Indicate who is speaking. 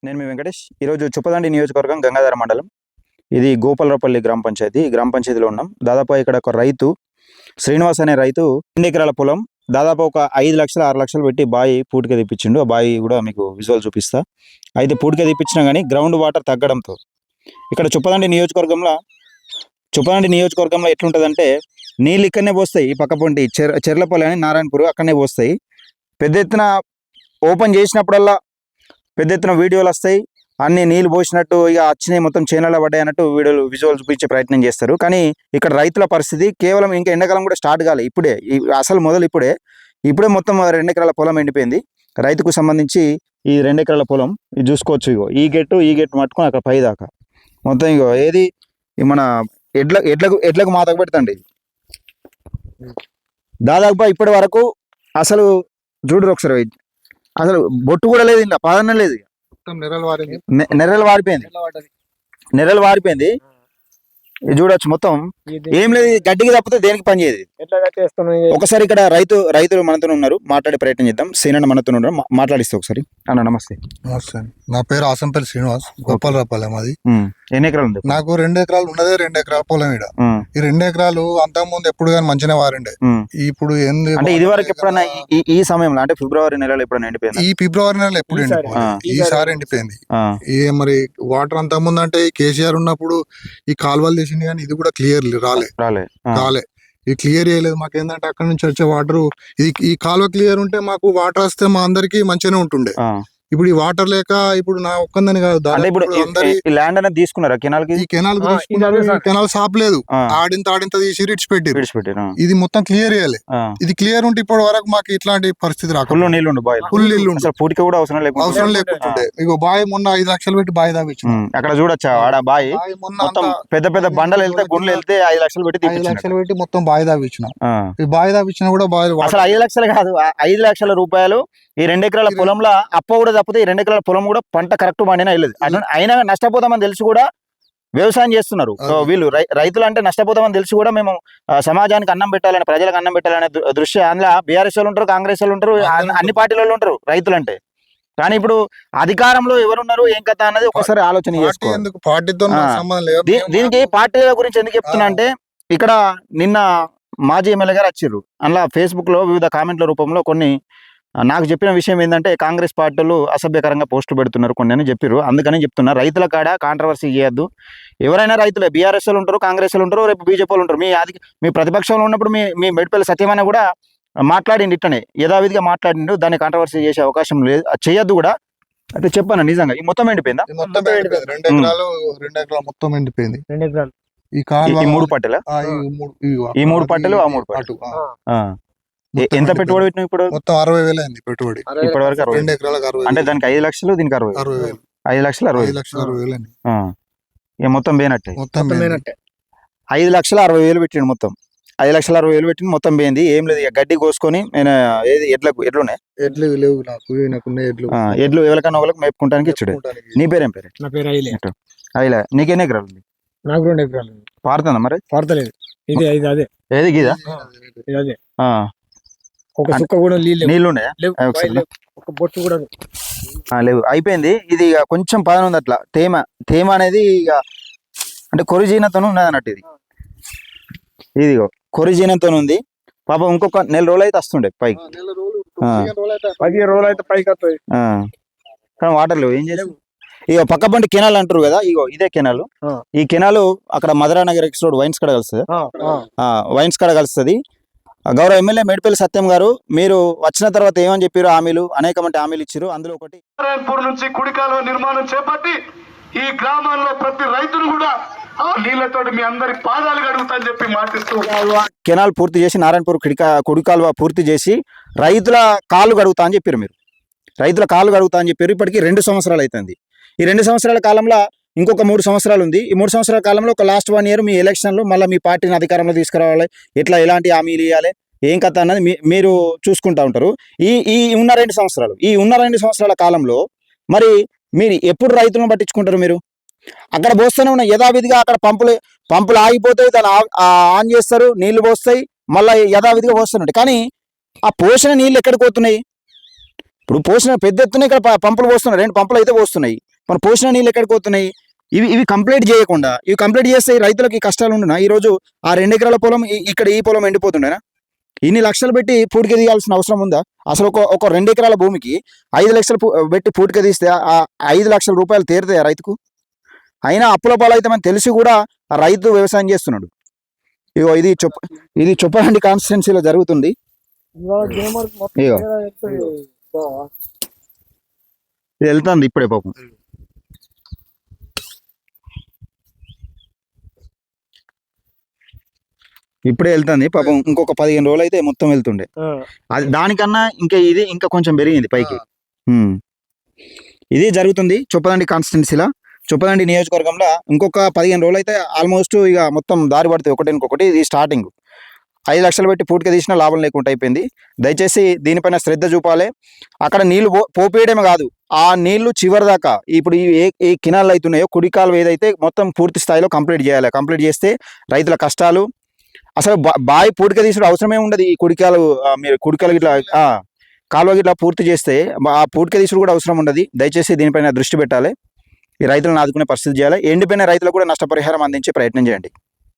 Speaker 1: నేను మీ వెంకటేష్. ఈరోజు చుప్పదండి నియోజకవర్గం గంగాధర మండలం. ఇది గోపాలరావుపల్లి గ్రామ పంచాయతీ. గ్రామ పంచాయతీలో ఉన్నాం. దాదాపు ఇక్కడ ఒక రైతు శ్రీనివాస్ అనే రైతు 2 ఎకరాల పొలం దాదాపు ఒక 5 లక్షలు 6 లక్షలు పెట్టి బావి పూటిక తెప్పించిండు. ఆ బావి కూడా మీకు విజువల్ చూపిస్తా. అయితే పూటిక తెప్పించినా కానీ గ్రౌండ్ వాటర్ తగ్గడంతో ఇక్కడ చుప్పదండి నియోజకవర్గంలో ఎట్లుంటుందంటే నీళ్ళు ఇక్కడనే పోస్తాయి. ఈ పక్క పొంటి చెర్లపల్లి అని నారాయణపూర్ అక్కడనే పోస్తాయి. పెద్ద ఎత్తున ఓపెన్ చేసినప్పుడల్లా పెద్ద ఎత్తున వీడియోలు వస్తాయి. అన్ని నీళ్ళు పోసినట్టు ఇక వచ్చినాయి, మొత్తం చేనల్లో పడ్డాయి అన్నట్టు విజువల్ చూపించే ప్రయత్నం చేస్తారు. కానీ ఇక్కడ రైతుల పరిస్థితి కేవలం ఇంకా ఎండాకాలం కూడా స్టార్ట్ కాలే, ఇప్పుడే అసలు మొదలు ఇప్పుడే మొత్తం 2 ఎకరాల పొలం ఎండిపోయింది. రైతుకు సంబంధించి ఈ 2 ఎకరాల పొలం ఇది చూసుకోవచ్చు. ఇగో ఈ గెట్టు మట్టుకొని అక్కడ పై దాకా మొత్తం ఇగో ఏది మన ఎడ్లకు మాతకు పెడతండి. దాదాపుగా ఇప్పటి వరకు అసలు చూడరు ఒకసారి, అసలు బొట్టు కూడా లేదు, ఇంకా పాదన లేదు, నెర్రలు వారిపోయింది. ఇది చూడొచ్చు, మొత్తం ఏం లేదు, గడ్డికి తప్పితే దేనికి పని చేయదు. ఒకసారి ఇక్కడ రైతులు మనతో ఉన్నారు, మాట్లాడే ప్రయత్నం చేద్దాం. సీనన్న మనతో ఉన్నారు, మాట్లాడిస్తే ఒకసారి. అన్న నమస్తే.
Speaker 2: నమస్తే, నా పేరు ఆసంపల్లి శ్రీనివాస్, గోపాలరావుపల్లి మాది.
Speaker 1: ఎన్ని ఎకరాలు ఉంది?
Speaker 2: నాకు 2 ఎకరాలు ఉన్నదే, 2 ఎకరాల పొలం. ఈ 2 ఎకరాలు అంతకు ముందు ఎప్పుడు కానీ మంచిగా వారిండే. ఇప్పుడు ఏంది
Speaker 1: అంటే ఇది వరకు ఎప్పుడన్నా ఈ సమయంలో అంటే ఫిబ్రవరి నెలలో ఎప్పుడైనా ఎండిపోయింది?
Speaker 2: ఈ ఫిబ్రవరి నెల ఎప్పుడు ఎండిపోయింది, ఈసారి ఎండిపోయింది. మరి వాటర్ అంతకు ముందు అంటే కేసీఆర్ ఉన్నప్పుడు ఈ కాలువలు తీసింది, కానీ ఇది కూడా క్లియర్ రాలే. ఇది క్లియర్ చేయలేదు. మాకు ఏంటంటే అక్కడ నుంచి వచ్చే వాటర్, ఈ కాలువ క్లియర్ ఉంటే మాకు వాటర్ వస్తే మా అందరికి మంచిగానే ఉంటుండే. ఇప్పుడు ఈ వాటర్ లేక ఇప్పుడు నా ఒక్కందని కాదు,
Speaker 1: ల్యాండ్ అనేది తీసుకున్నారా ఈ
Speaker 2: కెనాల్ సాప్ లేదు, ఆడింత తీసి విడిచిపెట్టారు. ఇది మొత్తం క్లియర్ చేయాలి. ఇది క్లియర్ ఉంటే ఇప్పటి వరకు మాకు ఇట్లాంటి పరిస్థితి రాకుండా ఫుల్ నీళ్ళు
Speaker 1: కూడా
Speaker 2: అవసరం లేకుంటుండే. ఇగో బావి మొన్న 5 లక్షలు పెట్టి బావి దావిచ్చిన.
Speaker 1: అక్కడ చూడొచ్చా, బావి మొన్న పెద్ద పెద్ద బండలు వెళ్తే గుండెలు వెళ్తే 5 లక్షలు
Speaker 2: పెట్టి మొత్తం బావి దావిచ్చిన. ఈ బావి దావిచ్చినా కూడా
Speaker 1: అసలు 5 లక్షలు కాదు, 5 లక్షల రూపాయలు ఈ 2 ఎకరాల పొలంలో అప్ప కూడా తప్పితే ఈ 2 ఎకరాల పొలం కూడా పంట కరెక్ట్ పండినా వెళ్ళదు. అయినా నష్టపోతామని తెలిసి కూడా వ్యవసాయం చేస్తున్నారు వీళ్ళు. రైతులు అంటే నష్టపోతామని తెలిసి కూడా మేము సమాజానికి అన్నం పెట్టాలని, ప్రజలకు అన్నం పెట్టాలనే దృష్ట్యా అందులో బీఆర్ఎస్ వాళ్ళు ఉంటారు, కాంగ్రెస్ వాళ్ళు ఉంటారు, అన్ని పార్టీలలో ఉంటారు రైతులు అంటే. కానీ ఇప్పుడు అధికారంలో ఎవరున్నారు ఏం కథ అన్నది ఒకసారి ఆలోచన చేసుకోవాలి. దీనికి పార్టీల గురించి ఎందుకు చెప్తున్నా అంటే, ఇక్కడ నిన్న మాజీ ఎమ్మెల్యే గారు వచ్చిర్రు, అందులో ఫేస్బుక్ లో వివిధ కామెంట్ల రూపంలో కొన్ని నాకు చెప్పిన విషయం ఏంటంటే, కాంగ్రెస్ పార్టీలు అసభ్యకరంగా పోస్టులు పెడుతున్నారు కొన్ని అని చెప్పారు. అందుకని చెప్తున్నా, రైతుల కాడ కాంట్రవర్సీ చేయొద్దు. ఎవరైనా రైతులే, బీఆర్ఎస్ వాళ్ళు ఉంటారు, కాంగ్రెస్ వాళ్ళు ఉంటారు, రేపు బీజేపీ వాళ్ళు ఉంటారు. మీ ప్రతిపక్షంలో ఉన్నప్పుడు మీ మెడిపల్లి సత్యమైన కూడా మాట్లాడింది, ఇట్లనే యథావిధిగా మాట్లాడిండు. దాన్ని కాంట్రవర్సీ చేసే అవకాశం లేదు, చేయొద్దు కూడా. అయితే చెప్పాను, నిజంగా ఈ మొత్తం ఎండిపోయిందా?
Speaker 2: 2 ఎకరాలు మొత్తం ఎండిపోయింది. ఈ
Speaker 1: 3 పట్టెలా? ఈ 3 పట్టెలు, ఆ 3 పట్టెలు. ఎంత పెట్టుబడి పెట్టినా ఇప్పుడు?
Speaker 2: మొత్తం 60,000 అయింది పెట్టుబడి
Speaker 1: ఇప్పటి వరకు.
Speaker 2: 2 ఎకరాలకు
Speaker 1: అంటే దానికి 5 లక్షలు, దీనికి 60,000. 5 లక్షలు
Speaker 2: 60,000
Speaker 1: ఇక మొత్తం పోయినట్టే. 5 లక్షల 60,000 పెట్టిండు మొత్తం. 5 లక్షల 60,000 పెట్టిండు మొత్తం పోయింది. ఏం లేదు, ఇక గడ్డి కోసుకొని నేను ఎడ్లున్నాయి.
Speaker 2: ఎడ్లు లేవు
Speaker 1: ఎడ్లు ఎవరికన్నా ఒకరికి మేపుకుంటానికి ఇచ్చుడు. నీ పేరేం పేరు?
Speaker 3: నా పేరు
Speaker 1: అయిలే. నీకెన్ని ఎకరాలు ఉంది?
Speaker 3: నాకు 2 ఎకరాలు.
Speaker 1: పారుతుందా మరి?
Speaker 3: పారతలేదు. ఇది అదే
Speaker 1: ఏది గీదా?
Speaker 3: అదే ఒక చుక్క కూడా
Speaker 1: నీళ్ళు ఉన్నాయా?
Speaker 3: ఒక బొట్టు కూడా
Speaker 1: లేవు, అయిపోయింది. ఇది ఇక కొంచెం పదన ఉంది అట్లా. తేమ అనేది ఇక అంటే కొరిజీనతో ఉన్నది అన్నట్టు. ఇది కొరిజీనతో ఉంది. పాపం ఇంకొక 4 రోజులు అయితే వస్తుండే పైకి.
Speaker 3: 15 రోజులు అయితే పైకి వస్తాయి.
Speaker 1: కానీ వాటర్ లేవు, ఏం చేసి. ఇక పక్క పంటి కెనాల్ అంటారు కదా, ఇగో ఇదే కెనాల్. ఈ కెనాల్ అక్కడ Madhura Nagar X road wines కాడ కలుస్తుంది. గౌరవ ఎమ్మెల్యే మేడిపల్లి సత్యం గారు, మీరు వచ్చిన తర్వాత ఏమని చెప్పారు? అనేకమంది హామీలు ఇచ్చారు. అందులో ఒకటి
Speaker 4: నారాయణపూర్ నుంచి కుడి కాలువ నిర్మాణం చేపట్టి ఈ గ్రామాల్లో ప్రతి రైతును కూడా నీళ్లతో మీ అందరి పాదాలు కడుగుతా అని చెప్పి మాటిస్తూ
Speaker 1: కెనాల్ పూర్తి చేసి, నారాయణపూర్ కుడి కాలువ పూర్తి చేసి రైతుల కాళ్ళు కడుగుతా అని చెప్పారు. మీరు రైతుల కాళ్ళు కడుగుతా అని చెప్పారు. ఇప్పటికీ 2 సంవత్సరాలు అవుతుంది. ఈ 2 సంవత్సరాల కాలంలో ఇంకొక 3 సంవత్సరాలు ఉంది. ఈ 3 సంవత్సరాల కాలంలో ఒక లాస్ట్ 1 ఇయర్ మీ ఎలక్షన్లో మళ్ళీ మీ పార్టీని అధికారంలో తీసుకురావాలి, ఎలాంటి హామీలు ఇవ్వాలి, ఏం కథ అన్నది మీరు చూసుకుంటా ఉంటారు. ఈ ఉన్న 2 సంవత్సరాల కాలంలో మరి మీరు ఎప్పుడు రైతులను పట్టించుకుంటారు? మీరు అక్కడ పోస్తూనే ఉన్న యథావిధిగా అక్కడ పంపులు ఆగిపోతాయి, దాన్ని ఆన్ చేస్తారు, నీళ్లు పోస్తాయి, మళ్ళీ యథావిధిగా పోస్తున్నట్టు. కానీ ఆ పోసిన నీళ్ళు ఎక్కడికి పోతున్నాయి? ఇప్పుడు పోసిన పెద్ద ఎత్తున ఇక్కడ పంపులు పోస్తున్నాయి, 2 పంపులు అయితే పోస్తున్నాయి. మన పోసిన నీళ్ళు ఎక్కడికి పోతున్నాయి? ఇవి కంప్లీట్ చేయకుండా, ఇవి కంప్లీట్ చేస్తే ఈ రైతులకు ఈ కష్టాలు ఉండునా? ఈ రోజు ఆ 2 ఎకరాల పొలం ఇక్కడ ఈ పొలం ఎండిపోతుండేనా? ఇన్ని లక్షలు పెట్టి పూడిక తీయాల్సిన అవసరం ఉందా? అసలు ఒక 2 ఎకరాల భూమికి 5 లక్షలు పెట్టి పూడిక తీస్తే ఆ 5 లక్షల రూపాయలు తీరుతాయి రైతుకు? అయినా అప్పుల పాలైతామని తెలిసి కూడా ఆ రైతు వ్యవసాయం చేస్తున్నాడు. ఇగో ఇది చొప్పదండి కాన్స్టిట్యున్సీలో జరుగుతుంది. ఇగో ఇది వెళ్తుంది ఇప్పుడే పాపం. ఇప్పుడే వెళ్తుంది పాపం. ఇంకొక 15 రోజులు అయితే మొత్తం వెళ్తుండే. అది దానికన్నా ఇంకా కొంచెం పెరిగింది పైకి. ఇది జరుగుతుంది చొప్పదండి కాన్స్టిట్యున్సీలో, చొప్పదండి నియోజకవర్గంలో. ఇంకొక 15 రోజులు అయితే ఆల్మోస్ట్ ఇక మొత్తం దారి పడుతుంది ఒకటి. ఇది స్టార్టింగ్. 5 లక్షలు పెట్టి పూటికి తీసిన లాభం లేకుండా అయిపోయింది. దయచేసి దీనిపైన శ్రద్ధ చూపాలి. అక్కడ నీళ్లు పోపేయడమే కాదు, ఆ నీళ్లు చివరి దాకా ఇప్పుడు ఏ కినాలు అవుతున్నాయో కుడి కాలువ ఏదైతే మొత్తం పూర్తి స్థాయిలో కంప్లీట్ చేయాలి. కంప్లీట్ చేస్తే రైతుల కష్టాలు, అసలు బావి పూడిక తీసుడు అవసరమే ఉండదు. ఈ కుడికాలు మీరు కుడికాలు ఇట్లా కాలువ ఇట్లా పూర్తి చేస్తే ఆ పూడిక తీసుడు కూడా అవసరం ఉండదు. దయచేసి దీనిపైన దృష్టి పెట్టాలి. ఈ రైతులను ఆదుకునే పరిస్థితి చేయాలి. ఎండిపోయిన రైతులకు కూడా నష్టపరిహారం అందించే ప్రయత్నం చేయండి.